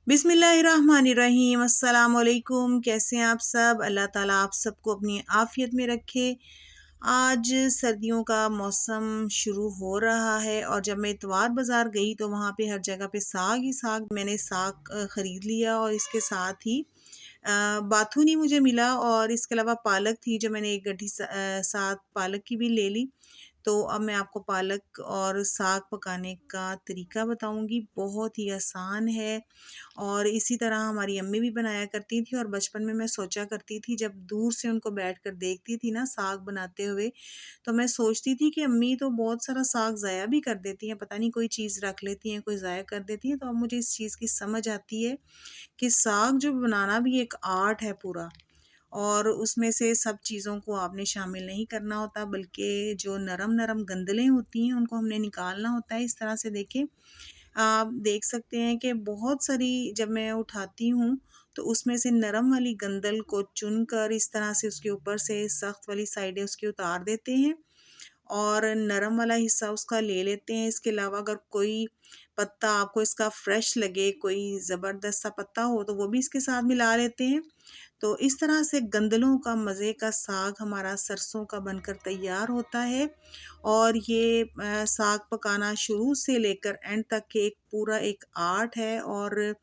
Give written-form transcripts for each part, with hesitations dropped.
बिस्मिल्लाहिर्रहमानिर्रहीम। अस्सलाम वालेकुम। कैसे हैं आप सब? अल्लाह ताला आप सबको अपनी आफ़ियत में रखे। आज सर्दियों का मौसम शुरू हो रहा है और जब मैं इतवार बाज़ार गई तो वहाँ पे हर जगह पे साग ही साग, मैंने साग ख़रीद लिया और इसके साथ ही बाथूनी मुझे मिला और इसके अलावा पालक थी जो मैंने एक गड्डी साथ पालक की भी ले ली। तो अब मैं आपको पालक और साग पकाने का तरीका बताऊंगी। बहुत ही आसान है और इसी तरह हमारी अम्मी भी बनाया करती थी और बचपन में मैं सोचा करती थी, जब दूर से उनको बैठकर देखती थी ना साग बनाते हुए, तो मैं सोचती थी कि अम्मी तो बहुत सारा साग ज़ाया भी कर देती हैं, पता नहीं कोई चीज़ रख लेती हैं, कोई ज़ाया कर देती हैं। तो अब मुझे इस चीज़ की समझ आती है कि साग जो बनाना भी एक आर्ट है पूरा, और उसमें से सब चीज़ों को आपने शामिल नहीं करना होता, बल्कि जो नरम नरम गंदलें होती हैं उनको हमने निकालना होता है। इस तरह से देखें, आप देख सकते हैं कि बहुत सारी जब मैं उठाती हूँ तो उसमें से नरम वाली गंदल को चुनकर इस तरह से उसके ऊपर से सख्त वाली साइडें उसकी उतार देते हैं और नरम वाला हिस्सा उसका ले लेते हैं। इसके अलावा अगर कोई पत्ता आपको इसका फ्रेश लगे, कोई ज़बरदस्त सा पत्ता हो, तो वो भी इसके साथ मिला लेते हैं। तो इस तरह से गंदलों का मज़े का साग हमारा सरसों का बनकर तैयार होता है। और ये साग पकाना शुरू से लेकर एंड तक के एक पूरा एक आर्ट है। और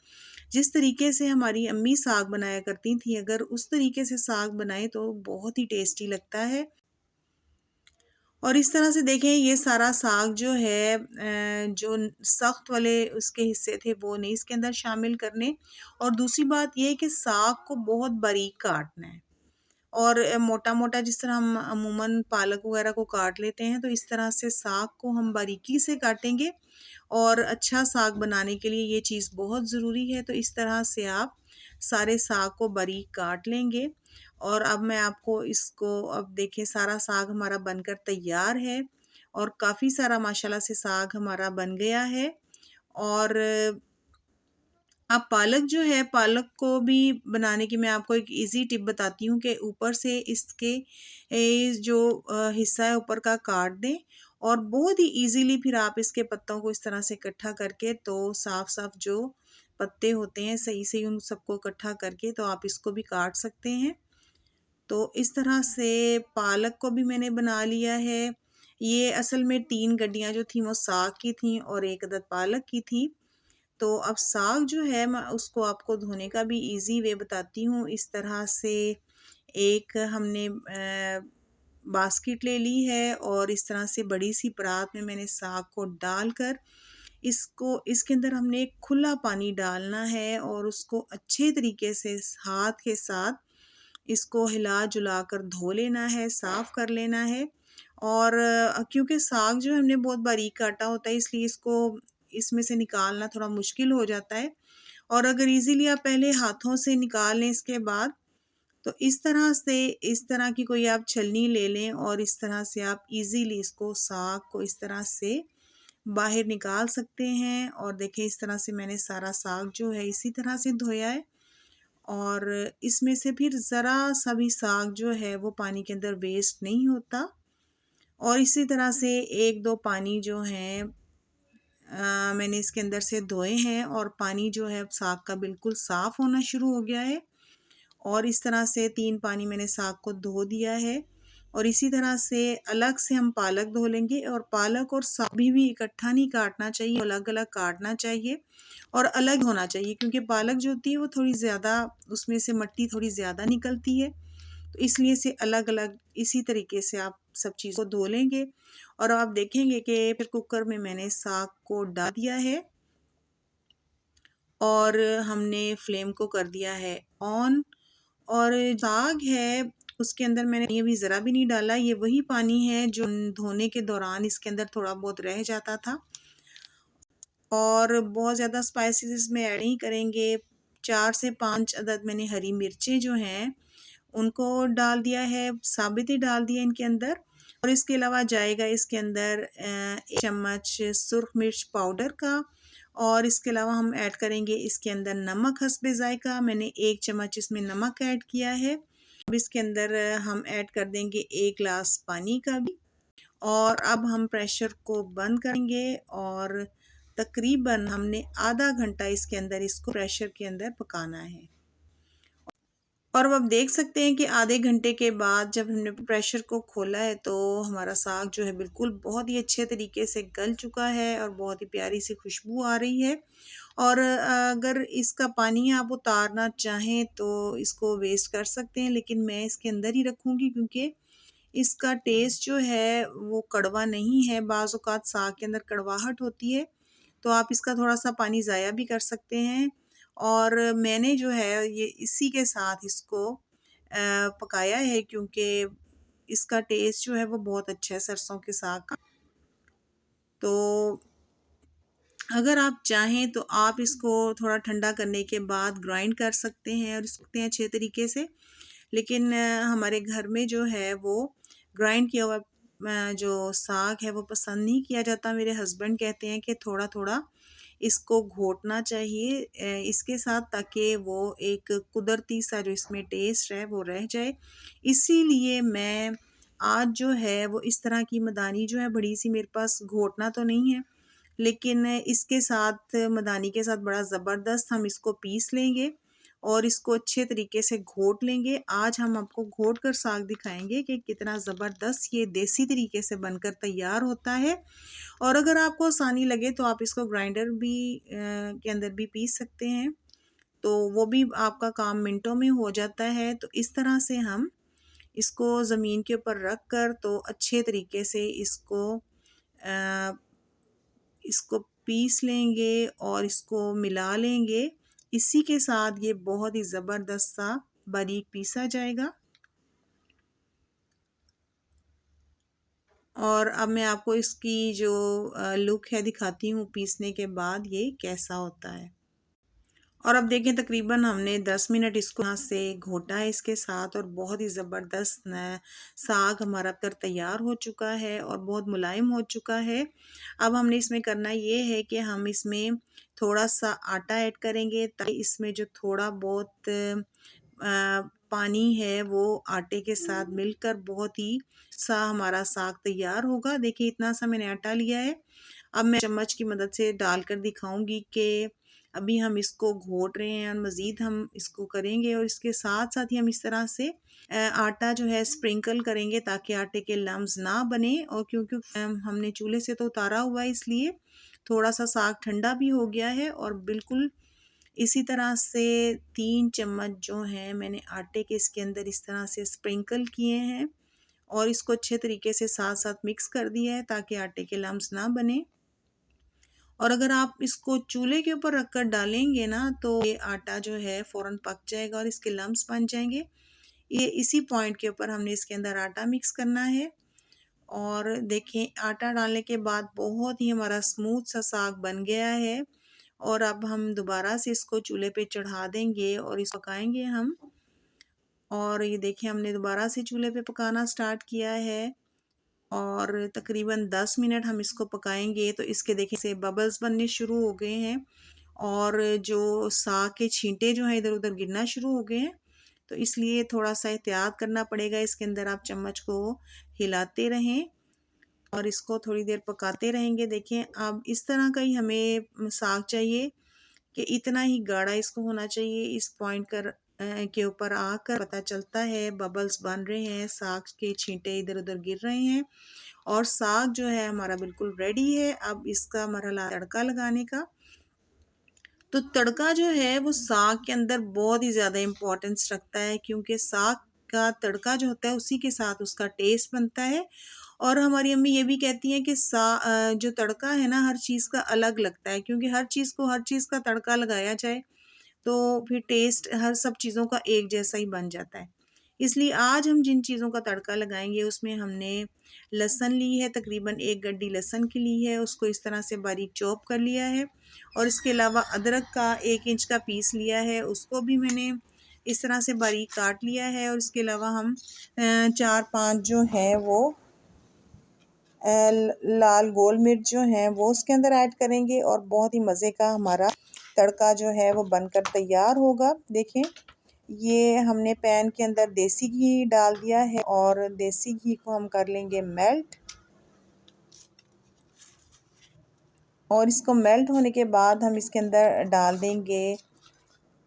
जिस तरीके से हमारी अम्मी साग बनाया करती थी, अगर उस तरीके से साग बनाए तो बहुत ही टेस्टी लगता है। और इस तरह से देखें, ये सारा साग जो है जो सख्त वाले उसके हिस्से थे वो नहीं इसके अंदर शामिल करने। और दूसरी बात ये है कि साग को बहुत बारीक काटना है और मोटा-मोटा जिस तरह हम अमूमन पालक वगैरह को काट लेते हैं, तो इस तरह से साग को हम बारीकी से काटेंगे। और अच्छा साग बनाने के लिए ये चीज़ बहुत ज़रूरी है। तो इस तरह से आप सारे साग को बारीक काट लेंगे। और अब मैं आपको इसको, अब देखिए सारा साग हमारा बनकर तैयार है और काफ़ी सारा माशाल्लाह से साग हमारा बन गया है। और अब पालक जो है, पालक को भी बनाने की मैं आपको एक इजी टिप बताती हूँ कि ऊपर से इसके जो हिस्सा है ऊपर का काट दें और बहुत ही इजीली फिर आप इसके पत्तों को इस तरह से इकट्ठा करके, तो साफ साफ जो पत्ते होते हैं सही से उन सबको इकट्ठा करके तो आप इसको भी काट सकते हैं। तो इस तरह से पालक को भी मैंने बना लिया है। ये असल में 3 गड्डियाँ जो थी वो साग की थी और 1 अदद पालक की थी। तो अब साग जो है मैं उसको आपको धोने का भी इजी वे बताती हूँ। इस तरह से एक हमने बास्केट ले ली है और इस तरह से बड़ी सी परात में मैंने साग को डालकर इसको, इसके अंदर हमने एक खुला पानी डालना है और उसको अच्छे तरीके से हाथ के साथ इसको हिला जुला कर धो लेना है, साफ कर लेना है। और क्योंकि साग जो है हमने बहुत बारीक काटा होता है, इसलिए इसको इसमें से निकालना थोड़ा मुश्किल हो जाता है। और अगर इजीली आप पहले हाथों से निकाल लें इसके बाद, तो इस तरह से, इस तरह की कोई आप छलनी ले लें और इस तरह से आप इजीली इसको, साग को इस तरह से बाहर निकाल सकते हैं। और देखिए इस तरह से मैंने सारा साग जो है इसी तरह से धोया है और इसमें से फिर ज़रा सा भी साग जो है वो पानी के अंदर वेस्ट नहीं होता। और इसी तरह से एक दो पानी जो हैं मैंने इसके अंदर से धोए हैं और पानी जो है अब साग का बिल्कुल साफ़ होना शुरू हो गया है। और इस तरह से 3 पानी मैंने साग को धो दिया है। और इसी तरह से अलग से हम पालक धो लेंगे और पालक और साग भी इकट्ठा नहीं काटना चाहिए, अलग अलग काटना चाहिए और अलग होना चाहिए, क्योंकि पालक जो होती है वो थोड़ी ज़्यादा, उसमें से मिट्टी थोड़ी ज़्यादा निकलती है, तो इसलिए से अलग अलग इसी तरीके से आप सब चीज़ को धो लेंगे। और आप देखेंगे कि फिर कुकर में मैंने साग को डाल दिया है और हमने फ्लेम को कर दिया है ऑन। और साग है उसके अंदर मैंने ये भी ज़रा भी नहीं डाला, ये वही पानी है जो धोने के दौरान इसके अंदर थोड़ा बहुत रह जाता था। और बहुत ज़्यादा स्पाइसेस इसमें ऐड नहीं करेंगे। 4 से 5 अदद मैंने हरी मिर्चें जो हैं उनको डाल दिया है, साबित ही डाल दिया इनके अंदर। और इसके अलावा जाएगा इसके अंदर 1 चम्मच सुर्ख मिर्च पाउडर का। और इसके अलावा हम ऐड करेंगे इसके अंदर नमक हस्बे ज़ायका, मैंने 1 चम्मच इसमें नमक ऐड किया है। अब इसके अंदर हम ऐड कर देंगे 1 गिलास पानी का भी। और अब हम प्रेशर को बंद करेंगे और तकरीबन हमने आधा घंटा इसके अंदर इसको प्रेशर के अंदर पकाना है। और अब आप देख सकते हैं कि आधे घंटे के बाद जब हमने प्रेशर को खोला है तो हमारा साग जो है बिल्कुल बहुत ही अच्छे तरीके से गल चुका है और बहुत ही प्यारी सी खुशबू आ रही है। और अगर इसका पानी आप उतारना चाहें तो इसको वेस्ट कर सकते हैं, लेकिन मैं इसके अंदर ही रखूँगी क्योंकि इसका टेस्ट जो है वो कड़वा नहीं है। बाज़ औक़ात साग के अंदर कड़वाहट होती है, तो आप इसका थोड़ा-सा पानी ज़ाया भी कर सकते हैं। और मैंने जो है ये इसी के साथ इसको पकाया है क्योंकि इसका टेस्ट जो है वो बहुत अच्छा है सरसों के साग का। तो अगर आप चाहें तो आप इसको थोड़ा ठंडा करने के बाद ग्राइंड कर सकते हैं और सकते हैं अच्छे तरीके से। लेकिन हमारे घर में जो है वो ग्राइंड किया हुआ जो साग है वो पसंद नहीं किया जाता। मेरे हस्बैंड कहते हैं कि थोड़ा-थोड़ा इसको घोटना चाहिए इसके साथ, ताकि वो एक कुदरती सा जो इसमें टेस्ट है वो रह जाए। इसीलिए मैं आज जो है वो इस तरह की मदानी जो है बड़ी सी मेरे पास, घोटना तो नहीं है लेकिन इसके साथ मदानी के साथ बड़ा ज़बरदस्त हम इसको पीस लेंगे और इसको अच्छे तरीके से घोट लेंगे। आज हम आपको घोट कर साग दिखाएंगे कि कितना ज़बरदस्त ये देसी तरीके से बनकर तैयार होता है। और अगर आपको आसानी लगे तो आप इसको ग्राइंडर भी के अंदर भी पीस सकते हैं, तो वो भी आपका काम मिनटों में हो जाता है। तो इस तरह से हम इसको ज़मीन के ऊपर रख कर तो अच्छे तरीके से इसको पीस लेंगे और इसको मिला लेंगे। इसी के साथ ये बहुत ही ज़बरदस्त सा बारीक पीसा जाएगा। और अब मैं आपको इसकी जो लुक है दिखाती हूँ पीसने के बाद ये कैसा होता है। और अब देखें तकरीबन हमने 10 मिनट इसको यहाँ से घोटा है इसके साथ और बहुत ही ज़बरदस्त न साग हमारा तर तैयार हो चुका है और बहुत मुलायम हो चुका है। अब हमने इसमें करना ये है कि हम इसमें थोड़ा सा आटा ऐड करेंगे ताकि इसमें जो थोड़ा बहुत पानी है वो आटे के साथ मिलकर बहुत ही सा हमारा साग तैयार होगा। देखिए इतना सा मैंने आटा लिया है। अब मैं चम्मच की मदद से डालकर दिखाऊंगी कि अभी हम इसको घोट रहे हैं और मज़ीद हम इसको करेंगे और इसके साथ साथ ही हम इस तरह से आटा जो है स्प्रिंकल करेंगे ताकि आटे के लम्स ना बने। और क्योंकि हमने चूल्हे से तो उतारा हुआ है इसलिए थोड़ा सा साग ठंडा भी हो गया है। और बिल्कुल इसी तरह से 3 चम्मच जो हैं मैंने आटे के इसके अंदर इस तरह से स्प्रिंकल किए हैं और इसको अच्छे तरीके से साथ साथ मिक्स कर दिया है ताकि आटे के लम्स ना बने। और अगर आप इसको चूल्हे के ऊपर रख कर डालेंगे ना तो ये आटा जो है फ़ौरन पक जाएगा और इसके लम्स बन जाएंगे। ये इसी पॉइंट के ऊपर हमने इसके अंदर आटा मिक्स करना है। और देखें आटा डालने के बाद बहुत ही हमारा स्मूथ सा साग बन गया है। और अब हम दोबारा से इसको चूल्हे पे चढ़ा देंगे और इसको पकाएंगे हम। और ये देखिए हमने दोबारा से चूल्हे पे पकाना स्टार्ट किया है और तकरीबन 10 मिनट हम इसको पकाएंगे। तो इसके देखिए से बबल्स बनने शुरू हो गए हैं और जो साग के छींटे जो हैं इधर उधर गिरना शुरू हो गए हैं। तो इसलिए थोड़ा सा एहतियात करना पड़ेगा। इसके अंदर आप चम्मच को हिलाते रहें और इसको थोड़ी देर पकाते रहेंगे। देखें अब इस तरह का ही हमें साग चाहिए कि इतना ही गाढ़ा इसको होना चाहिए। इस पॉइंट कर के ऊपर आकर पता चलता है बबल्स बन रहे हैं, साग के छींटे इधर उधर गिर रहे हैं और साग जो है हमारा बिल्कुल रेडी है। अब इसका मरहला तड़का लगाने का। तो तड़का जो है वो साग के अंदर बहुत ही ज़्यादा इम्पोर्टेंस रखता है क्योंकि साग का तड़का जो होता है उसी के साथ उसका टेस्ट बनता है। और हमारी अम्मी ये भी कहती हैं कि जो तड़का है ना हर चीज़ का अलग लगता है, क्योंकि हर चीज़ को हर चीज़ का तड़का लगाया जाए तो फिर टेस्ट हर सब चीज़ों का एक जैसा ही बन जाता है। इसलिए आज हम जिन चीज़ों का तड़का लगाएंगे उसमें हमने लहसुन ली है, तकरीबन 1 गड्डी लहसुन की ली है, उसको इस तरह से बारीक चॉप कर लिया है। और इसके अलावा अदरक का 1 इंच का पीस लिया है, उसको भी मैंने इस तरह से बारीक काट लिया है। और इसके अलावा हम 4-5 जो है वो लाल गोल मिर्च जो हैं वो उसके अंदर ऐड करेंगे और बहुत ही मज़े का हमारा तड़का जो है वो बनकर तैयार होगा। देखें ये हमने पैन के अंदर देसी घी डाल दिया है और देसी घी को हम कर लेंगे मेल्ट। और इसको मेल्ट होने के बाद हम इसके अंदर डाल देंगे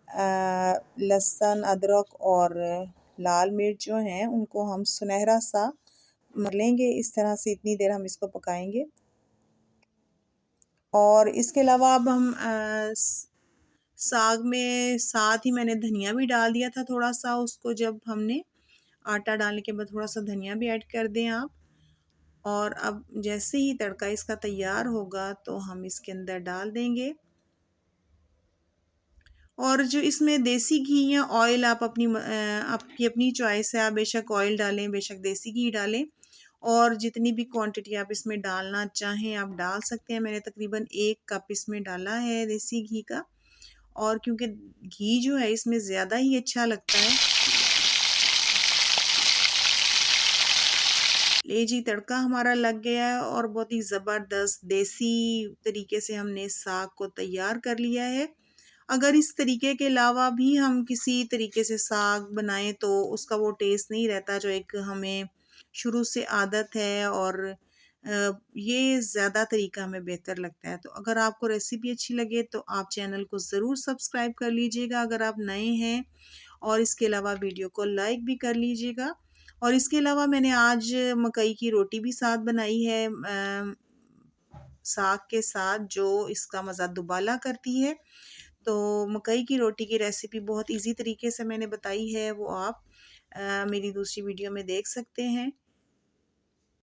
लहसुन, अदरक और लाल मिर्च जो हैं उनको हम सुनहरा सा मर लेंगे। इस तरह से इतनी देर हम इसको पकाएंगे। और इसके अलावा अब हम साग में साथ ही मैंने धनिया भी डाल दिया था थोड़ा सा, उसको जब हमने आटा डालने के बाद थोड़ा सा धनिया भी ऐड कर दें आप। और अब जैसे ही तड़का इसका तैयार होगा तो हम इसके अंदर डाल देंगे। और जो इसमें देसी घी या ऑयल आप आपकी अपनी चॉइस है, आप बेशक ऑयल डालें बेशक देसी घी डालें, और जितनी भी क्वांटिटी आप इसमें डालना चाहें आप डाल सकते हैं। मैंने तकरीबन 1 कप इसमें डाला है देसी घी का, और क्योंकि घी जो है इसमें ज़्यादा ही अच्छा लगता है। ले जी, तड़का हमारा लग गया है और बहुत ही ज़बरदस्त देसी तरीके से हमने साग को तैयार कर लिया है। अगर इस तरीके के अलावा भी हम किसी तरीके से साग बनाएं तो उसका वो टेस्ट नहीं रहता जो एक हमें शुरू से आदत है, और ये ज़्यादा तरीका हमें बेहतर लगता है। तो अगर आपको रेसिपी अच्छी लगे तो आप चैनल को ज़रूर सब्सक्राइब कर लीजिएगा अगर आप नए हैं, और इसके अलावा वीडियो को लाइक भी कर लीजिएगा। और इसके अलावा मैंने आज मकई की रोटी भी साथ बनाई है साग के साथ, जो इसका मज़ा दुबाला करती है। तो मकई की रोटी की रेसिपी बहुत इजी तरीके से मैंने बताई है, वो आप मेरी दूसरी वीडियो में देख सकते हैं।